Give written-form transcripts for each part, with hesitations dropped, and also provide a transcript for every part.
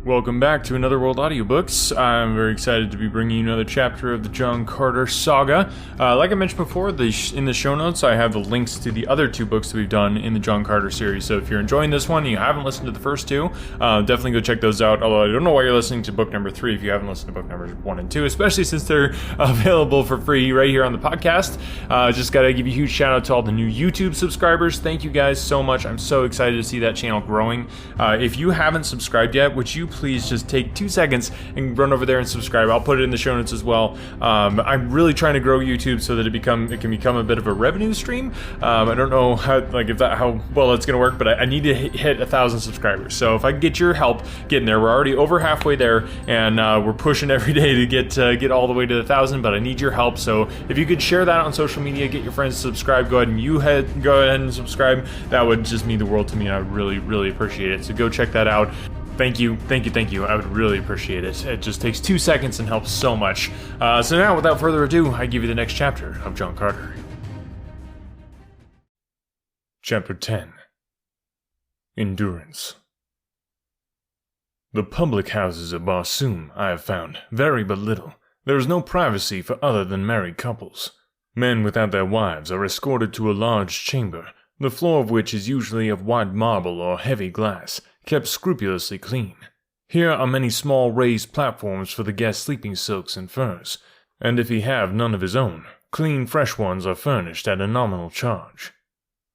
Welcome back to Another World Audiobooks. I'm very excited to be bringing you another chapter of the John Carter saga. Like I mentioned before, in the show notes I have the links to the other two books that we've done in the John Carter series. So if you're enjoying this one and you haven't listened to the first two, definitely go check those out. Although I don't know why you're listening to book number 3 if you haven't listened to book numbers 1 and 2, especially since they're available for free right here on the podcast. Just gotta give you a huge shout out to all the new YouTube subscribers. Thank you guys so much. I'm so excited to see that channel growing. If you haven't subscribed yet, would you please just take 2 seconds and run over there and subscribe. I'll put it in the show notes as well. I'm really trying to grow YouTube so that it can become a bit of a revenue stream. I don't know how well it's gonna work, but I need to hit 1,000 subscribers. So if I can get your help getting there, we're already over halfway there, and we're pushing every day to get all the way to 1,000. But I need your help. So if you could share that on social media, get your friends to subscribe. Go ahead and subscribe. That would just mean the world to me. I would really, really appreciate it. So go check that out. Thank you. I would really appreciate it. It just takes 2 seconds and helps so much. So now, without further ado, I give you the next chapter of John Carter. Chapter 10. In Durance. The public houses of Barsoom, I have found, vary but little. There is no privacy for other than married couples. Men without their wives are escorted to a large chamber, the floor of which is usually of white marble or heavy glass, kept scrupulously clean. Here are many small raised platforms for the guest's sleeping silks and furs, and if he have none of his own, clean fresh ones are furnished at a nominal charge.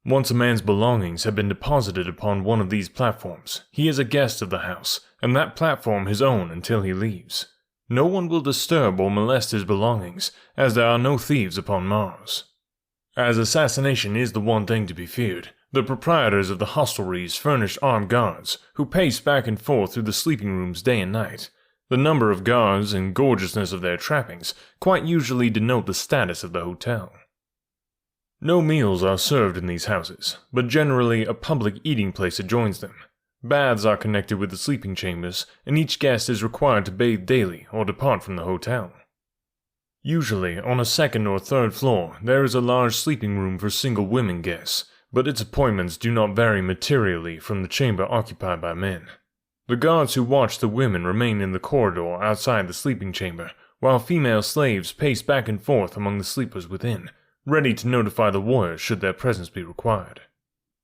Once a man's belongings have been deposited upon one of these platforms, he is a guest of the house, and that platform his own until he leaves. No one will disturb or molest his belongings, as there are no thieves upon Mars. As assassination is the one thing to be feared, the proprietors of the hostelries furnish armed guards, who pace back and forth through the sleeping rooms day and night. The number of guards and gorgeousness of their trappings quite usually denote the status of the hotel. No meals are served in these houses, but generally a public eating place adjoins them. Baths are connected with the sleeping chambers, and each guest is required to bathe daily or depart from the hotel. Usually, on a second or third floor, there is a large sleeping room for single women guests, but its appointments do not vary materially from the chamber occupied by men. The guards who watch the women remain in the corridor outside the sleeping chamber, while female slaves pace back and forth among the sleepers within, ready to notify the warriors should their presence be required.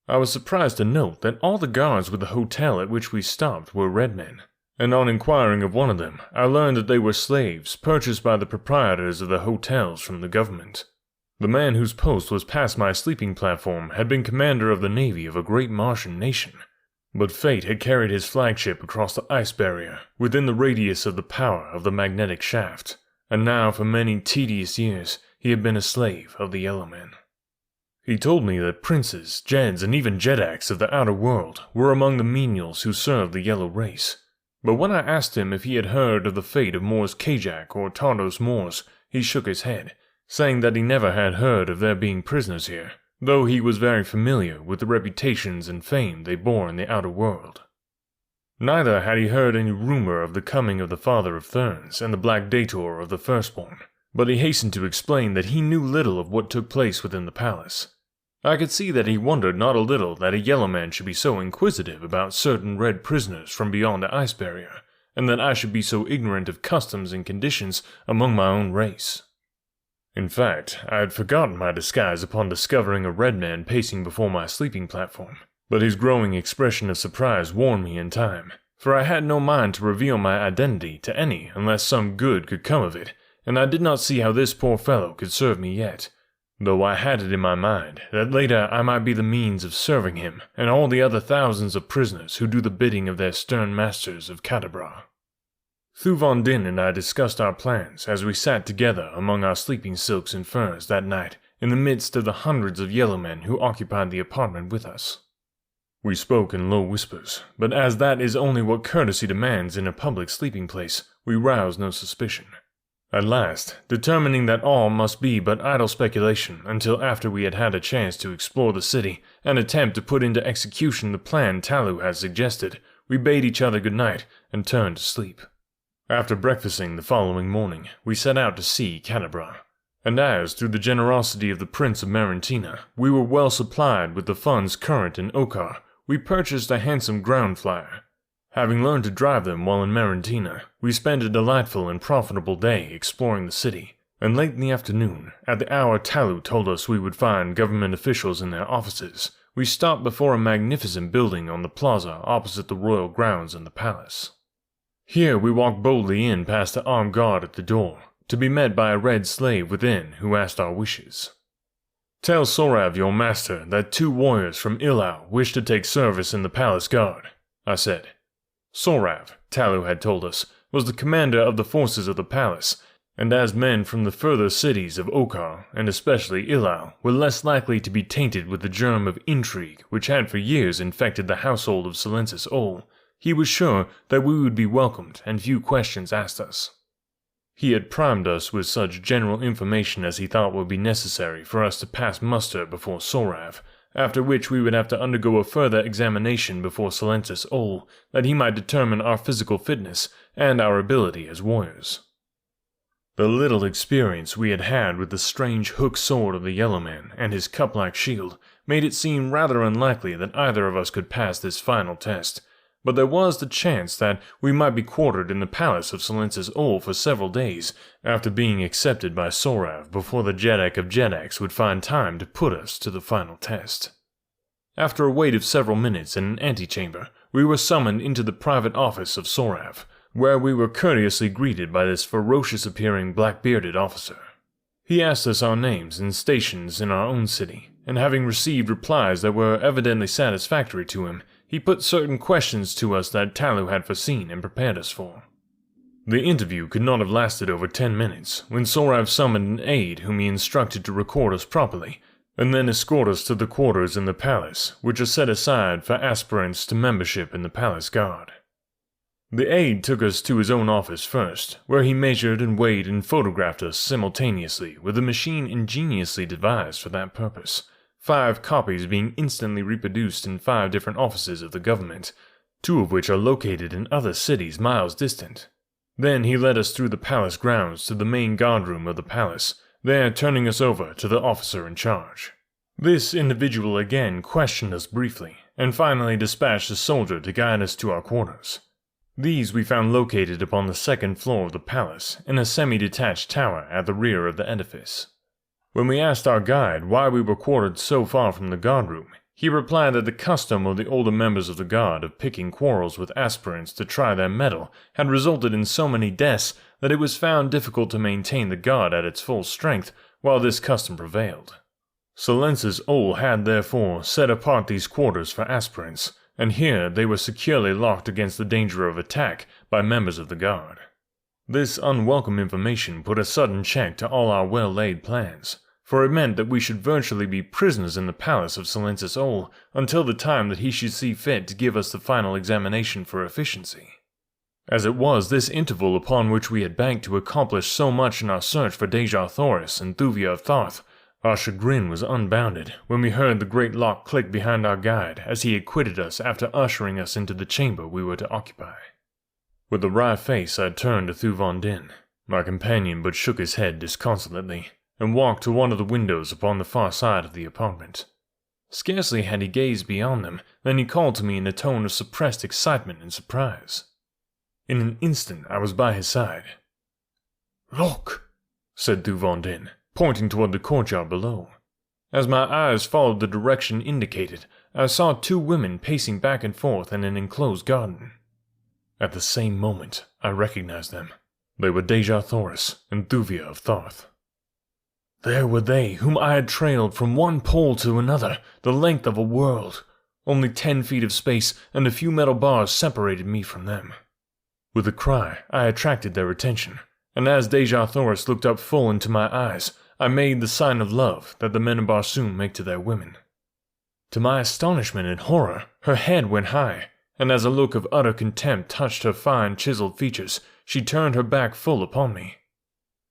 I was surprised to note that all the guards with the hotel at which we stopped were red men, and on inquiring of one of them, I learned that they were slaves purchased by the proprietors of the hotels from the government. The man whose post was past my sleeping platform had been commander of the navy of a great Martian nation, but fate had carried his flagship across the ice barrier within the radius of the power of the magnetic shaft, and now for many tedious years he had been a slave of the Yellow Men. He told me that princes, jeds, and even jedaks of the outer world were among the menials who served the yellow race, but when I asked him if he had heard of the fate of Mors Kajak or Tardos Mors, he shook his head, saying that he never had heard of their being prisoners here, though he was very familiar with the reputations and fame they bore in the outer world. Neither had he heard any rumor of the coming of the Father of Therns and the Black Dator of the Firstborn, but he hastened to explain that he knew little of what took place within the palace. I could see that he wondered not a little that a yellow man should be so inquisitive about certain red prisoners from beyond the ice barrier, and that I should be so ignorant of customs and conditions among my own race. In fact, I had forgotten my disguise upon discovering a red man pacing before my sleeping platform, but his growing expression of surprise warned me in time, for I had no mind to reveal my identity to any unless some good could come of it, and I did not see how this poor fellow could serve me yet, though I had it in my mind that later I might be the means of serving him and all the other thousands of prisoners who do the bidding of their stern masters of Cadabra. Thu Von Din and I discussed our plans as we sat together among our sleeping silks and furs that night in the midst of the hundreds of yellow men who occupied the apartment with us. We spoke in low whispers, but as that is only what courtesy demands in a public sleeping place, we roused no suspicion. At last, determining that all must be but idle speculation until after we had had a chance to explore the city and attempt to put into execution the plan Talu had suggested, we bade each other good night and turned to sleep. After breakfasting the following morning, we set out to see Cadabra, and as, through the generosity of the Prince of Marantina, we were well supplied with the funds current in Okar, we purchased a handsome ground flyer. Having learned to drive them while in Marantina, we spent a delightful and profitable day exploring the city, and late in the afternoon, at the hour Talu told us we would find government officials in their offices, we stopped before a magnificent building on the plaza opposite the royal grounds and the palace. Here we walked boldly in past the armed guard at the door, to be met by a red slave within who asked our wishes. "Tell Sorav, your master, that 2 warriors from Ilau wish to take service in the palace guard," I said. Sorav, Talu had told us, was the commander of the forces of the palace, and as men from the further cities of Okar, and especially Ilau, were less likely to be tainted with the germ of intrigue which had for years infected the household of Silensis Ol, he was sure that we would be welcomed and few questions asked us. He had primed us with such general information as he thought would be necessary for us to pass muster before Sorav, after which we would have to undergo a further examination before Silensis Ol, that he might determine our physical fitness and our ability as warriors. The little experience we had had with the strange hook sword of the Yellow Man and his cup-like shield made it seem rather unlikely that either of us could pass this final test, but there was the chance that we might be quartered in the palace of Silensis Ol for several days after being accepted by Sorav before the Jeddak of Jeddaks would find time to put us to the final test. After a wait of several minutes in an antechamber, we were summoned into the private office of Sorav, where we were courteously greeted by this ferocious-appearing black-bearded officer. He asked us our names and stations in our own city, and having received replies that were evidently satisfactory to him, he put certain questions to us that Talu had foreseen and prepared us for. The interview could not have lasted over 10 minutes, when Sorav summoned an aide whom he instructed to record us properly, and then escort us to the quarters in the palace, which are set aside for aspirants to membership in the palace guard. The aide took us to his own office first, where he measured and weighed and photographed us simultaneously with a machine ingeniously devised for that purpose, 5 copies being instantly reproduced in 5 different offices of the government, 2 of which are located in other cities miles distant. Then he led us through the palace grounds to the main guardroom of the palace, there turning us over to the officer in charge. This individual again questioned us briefly, and finally dispatched a soldier to guide us to our quarters. These we found located upon the 2nd floor of the palace, in a semi-detached tower at the rear of the edifice. When we asked our guide why we were quartered so far from the guardroom, he replied that the custom of the older members of the guard of picking quarrels with aspirants to try their mettle had resulted in so many deaths that it was found difficult to maintain the guard at its full strength while this custom prevailed. Silensis Ol had therefore set apart these quarters for aspirants, and here they were securely locked against the danger of attack by members of the guard. This unwelcome information put a sudden check to all our well-laid plans, for it meant that we should virtually be prisoners in the palace of Silensis Ol until the time that he should see fit to give us the final examination for efficiency. As it was this interval upon which we had banked to accomplish so much in our search for Deja Thoris and Thuvia of Thoth, our chagrin was unbounded when we heard the great lock click behind our guide as he had quitted us after ushering us into the chamber we were to occupy. With a wry face I turned to Thu Von Din. My companion but shook his head disconsolately, and walked to one of the windows upon the far side of the apartment. Scarcely had he gazed beyond them than he called to me in a tone of suppressed excitement and surprise. In an instant I was by his side. "Look," said Thu Von Din, pointing toward the courtyard below. As my eyes followed the direction indicated, I saw 2 women pacing back and forth in an enclosed garden. At the same moment, I recognized them. They were Deja Thoris and Thuvia of Thoth. There were they whom I had trailed from one pole to another, the length of a world. Only 10 feet of space and a few metal bars separated me from them. With a cry, I attracted their attention, and as Deja Thoris looked up full into my eyes, I made the sign of love that the men of Barsoom make to their women. To my astonishment and horror, her head went high, and as a look of utter contempt touched her fine, chiseled features, she turned her back full upon me.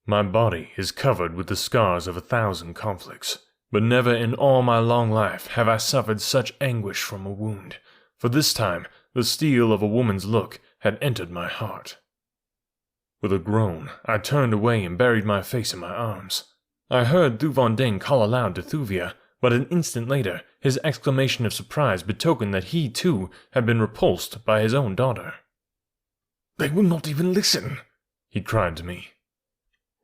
My body is covered with the scars of 1,000 conflicts, but never in all my long life have I suffered such anguish from a wound, for this time the steel of a woman's look had entered my heart. With a groan, I turned away and buried my face in my arms. I heard Thu Von Din call aloud to Thuvia, but an instant later his exclamation of surprise betokened that he too had been repulsed by his own daughter. "They will not even listen," he cried to me.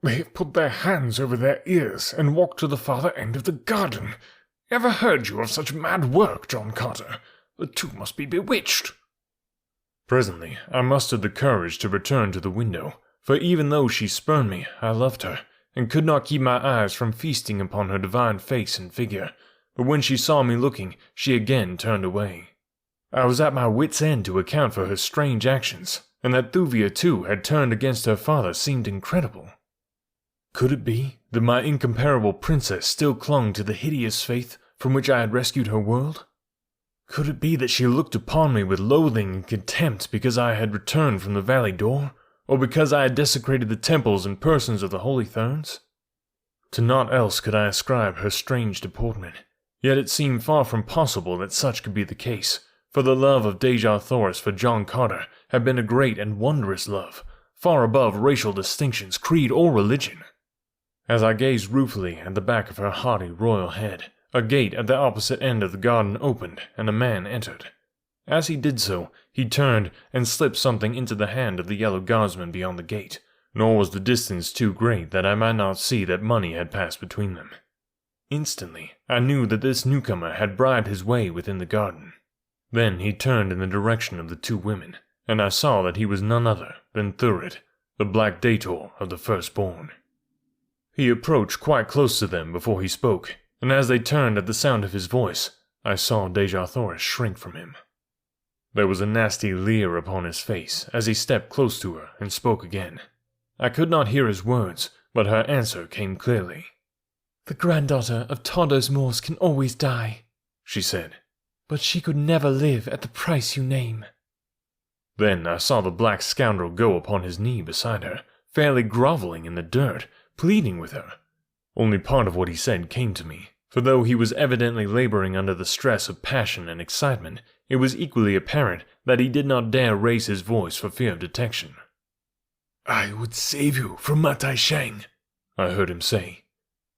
"They have put their hands over their ears and walked to the farther end of the garden. Ever heard you of such mad work, John Carter? The two must be bewitched." Presently I mustered the courage to return to the window, for even though she spurned me, I loved her, and could not keep my eyes from feasting upon her divine face and figure, but when she saw me looking, she again turned away. I was at my wit's end to account for her strange actions, and that Thuvia too had turned against her father seemed incredible. Could it be that my incomparable princess still clung to the hideous faith from which I had rescued her world? Could it be that she looked upon me with loathing and contempt because I had returned from the valley door, or because I had desecrated the temples and persons of the holy Therns? To naught else could I ascribe her strange deportment, yet it seemed far from possible that such could be the case, for the love of Deja Thoris for John Carter had been a great and wondrous love, far above racial distinctions, creed, or religion. As I gazed ruefully at the back of her haughty royal head, a gate at the opposite end of the garden opened, and a man entered. As he did so, he turned and slipped something into the hand of the yellow guardsman beyond the gate, nor was the distance too great that I might not see that money had passed between them. Instantly, I knew that this newcomer had bribed his way within the garden. Then he turned in the direction of the two women, and I saw that he was none other than Thurid, the Black Dator of the Firstborn. He approached quite close to them before he spoke, and as they turned at the sound of his voice, I saw Deja Thoris shrink from him. There was a nasty leer upon his face as he stepped close to her and spoke again. I could not hear his words, but her answer came clearly. "The granddaughter of Tardos Mors can always die," she said, "but she could never live at the price you name." Then I saw the black scoundrel go upon his knee beside her, fairly groveling in the dirt, pleading with her. Only part of what he said came to me, for though he was evidently laboring under the stress of passion and excitement, it was equally apparent that he did not dare raise his voice for fear of detection. "I would save you from Matai Shang," I heard him say.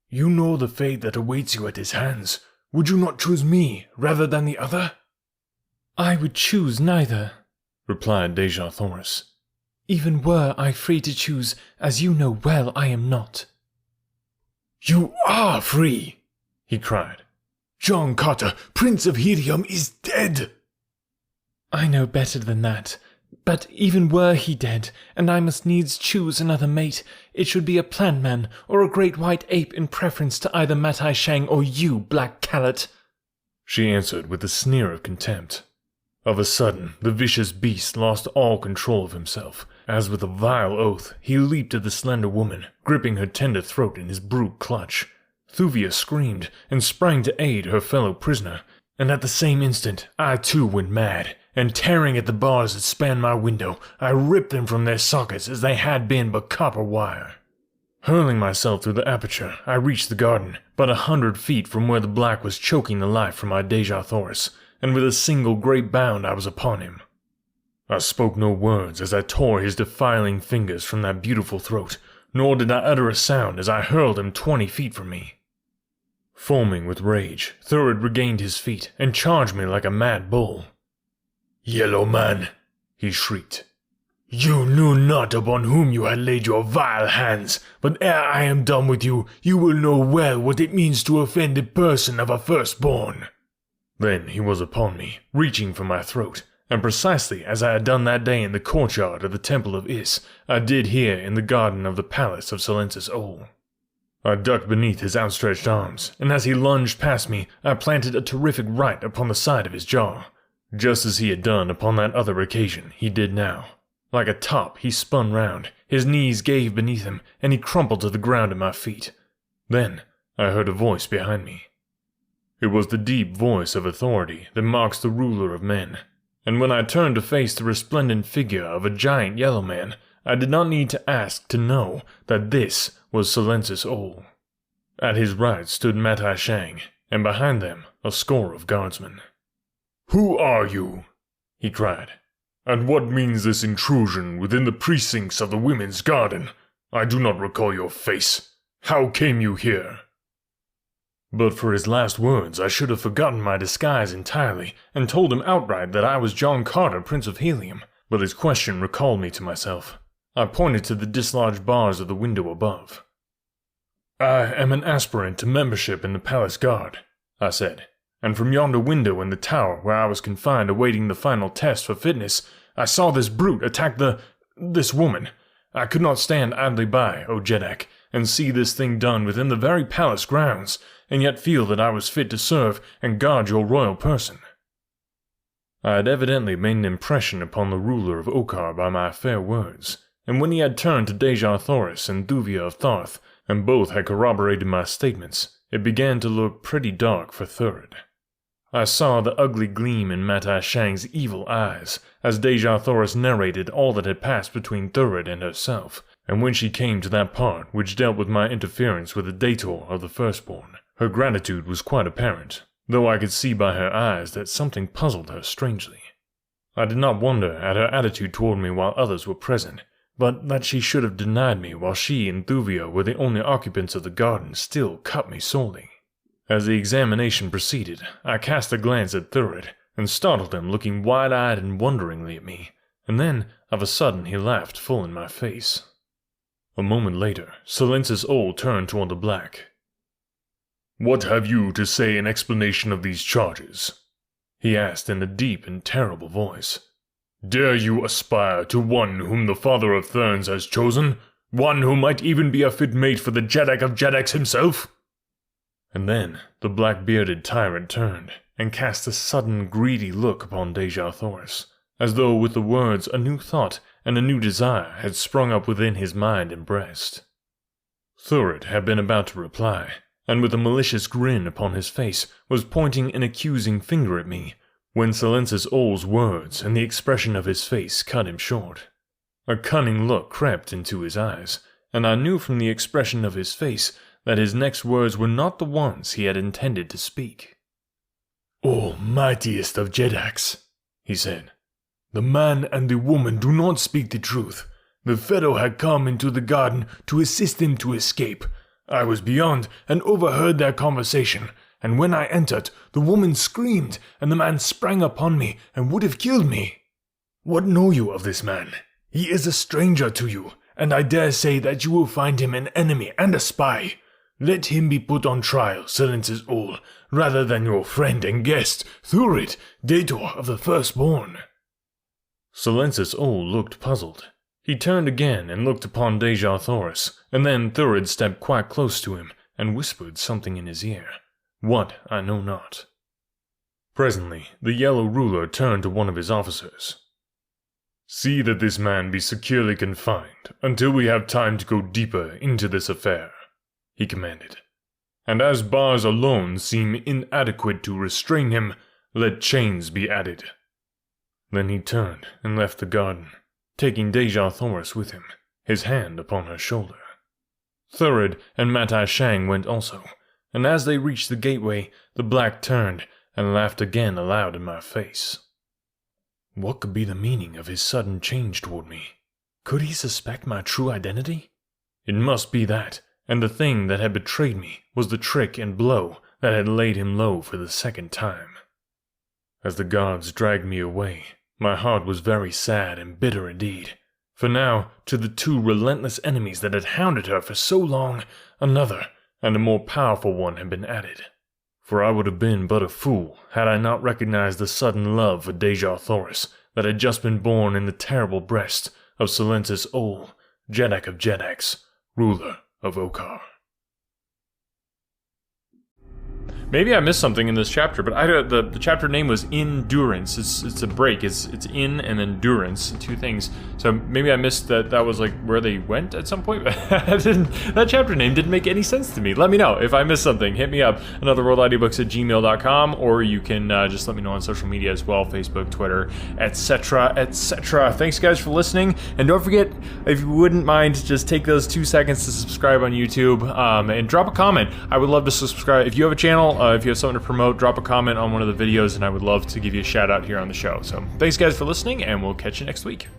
"You know the fate that awaits you at his hands. Would you not choose me rather than the other?" "I would choose neither," replied Deja Thoris. "Even were I free to choose, as you know well I am not." "You are free!" he cried. "John Carter, Prince of Helium, is dead!" "I know better than that. But even were he dead, and I must needs choose another mate, it should be a plant man or a great white ape in preference to either Matai Shang or you, Black Callet," she answered with a sneer of contempt. Of a sudden, the vicious beast lost all control of himself, as with a vile oath he leaped at the slender woman, gripping her tender throat in his brute clutch. Thuvia screamed and sprang to aid her fellow prisoner, and at the same instant I too went mad, and tearing at the bars that spanned my window, I ripped them from their sockets as they had been but copper wire. Hurling myself through the aperture, I reached the garden, but 100 feet from where the black was choking the life from my Deja Thoris, and with a single great bound I was upon him. I spoke no words as I tore his defiling fingers from that beautiful throat, nor did I utter a sound as I hurled him 20 feet from me. Foaming with rage, Thurid regained his feet and charged me like a mad bull. "Yellow man," he shrieked, "you knew not upon whom you had laid your vile hands, but ere I am done with you, you will know well what it means to offend the person of a firstborn." Then he was upon me, reaching for my throat, and precisely as I had done that day in the courtyard of the Temple of Is, I did here in the garden of the Palace of Silentis Ol. I ducked beneath his outstretched arms, and as he lunged past me, I planted a terrific right upon the side of his jaw. Just as he had done upon that other occasion, he did now. Like a top, he spun round, his knees gave beneath him, and he crumpled to the ground at my feet. Then I heard a voice behind me. It was the deep voice of authority that marks the ruler of men, and when I turned to face the resplendent figure of a giant yellow man, I did not need to ask to know that this was Silentis Ol. At his right stood Matai Shang, and behind them a score of guardsmen. "Who are you?" he cried. "And what means this intrusion within the precincts of the women's garden? I do not recall your face. How came you here?" But for his last words, I should have forgotten my disguise entirely and told him outright that I was John Carter, Prince of Helium, but his question recalled me to myself. I pointed to the dislodged bars of the window above. "I am an aspirant to membership in the Palace Guard," I said, "and from yonder window in the tower where I was confined awaiting the final test for fitness, I saw this brute attack this woman. I could not stand idly by, O Jeddak, and see this thing done within the very palace grounds, and yet feel that I was fit to serve and guard your royal person." I had evidently made an impression upon the ruler of Okar by my fair words, and when he had turned to Deja Thoris and Thuvia of Tharth, and both had corroborated my statements, it began to look pretty dark for Thurid. I saw the ugly gleam in Matai Shang's evil eyes as Deja Thoris narrated all that had passed between Thurid and herself, and when she came to that part which dealt with my interference with the Dator of the Firstborn, her gratitude was quite apparent, though I could see by her eyes that something puzzled her strangely. I did not wonder at her attitude toward me while others were present, but that she should have denied me while she and Thuvia were the only occupants of the garden still cut me sorely. As the examination proceeded, I cast a glance at Thurid, and startled him looking wide-eyed and wonderingly at me, and then, of a sudden, he laughed full in my face. A moment later, Silensis Ol turned toward the Black. "What have you to say in explanation of these charges?" he asked in a deep and terrible voice. "Dare you aspire to one whom the Father of Therns has chosen? One who might even be a fit mate for the Jeddak of Jeddaks himself?" And then the black-bearded tyrant turned, and cast a sudden greedy look upon Deja Thoris, as though with the words a new thought and a new desire had sprung up within his mind and breast. Thurid had been about to reply, and with a malicious grin upon his face was pointing an accusing finger at me, when Silensis Ol's words and the expression of his face cut him short. A cunning look crept into his eyes, and I knew from the expression of his face that his next words were not the ones he had intended to speak. "O mightiest of Jeddaks," he said, "the man and the woman do not speak the truth. The fellow had come into the garden to assist him to escape. I was beyond and overheard their conversation, and when I entered, the woman screamed, and the man sprang upon me and would have killed me. What know you of this man? He is a stranger to you, and I dare say that you will find him an enemy and a spy. Let him be put on trial, Silensis Ol, rather than your friend and guest, Thurid, Dator of the Firstborn." Silensis Ol looked puzzled. He turned again and looked upon Deja Thoris, and then Thurid stepped quite close to him and whispered something in his ear. What, I know not. Presently, the yellow ruler turned to one of his officers. "See that this man be securely confined until we have time to go deeper into this affair," he commanded. "And as bars alone seem inadequate to restrain him, let chains be added." Then he turned and left the garden, taking Deja Thoris with him, his hand upon her shoulder. Thurid and Matai Shang went also, and as they reached the gateway, the Black turned and laughed again aloud in my face. What could be the meaning of his sudden change toward me? Could he suspect my true identity? It must be that, and the thing that had betrayed me was the trick and blow that had laid him low for the second time. As the guards dragged me away, my heart was very sad and bitter indeed, for now, to the two relentless enemies that had hounded her for so long, another and a more powerful one had been added. For I would have been but a fool had I not recognized the sudden love for Deja Thoris that had just been born in the terrible breast of Silensis Ol, Jeddak of Jeddaks, ruler of Okar. Maybe I missed something in this chapter, but the chapter name was In Durance. It's a break. It's in and then Durance, two things. So maybe I missed that was like where they went at some point. That chapter name didn't make any sense to me. Let me know if I missed something. Hit me up, anotherworldaudiobooks@gmail.com, or you can just let me know on social media as well, Facebook, Twitter, etc., etc. Thanks guys for listening, and don't forget, if you wouldn't mind, just take those 2 seconds to subscribe on YouTube, and drop a comment. I would love to subscribe. If you have a channel, if you have something to promote, drop a comment on one of the videos, and I would love to give you a shout out here on the show. So thanks guys for listening, and we'll catch you next week.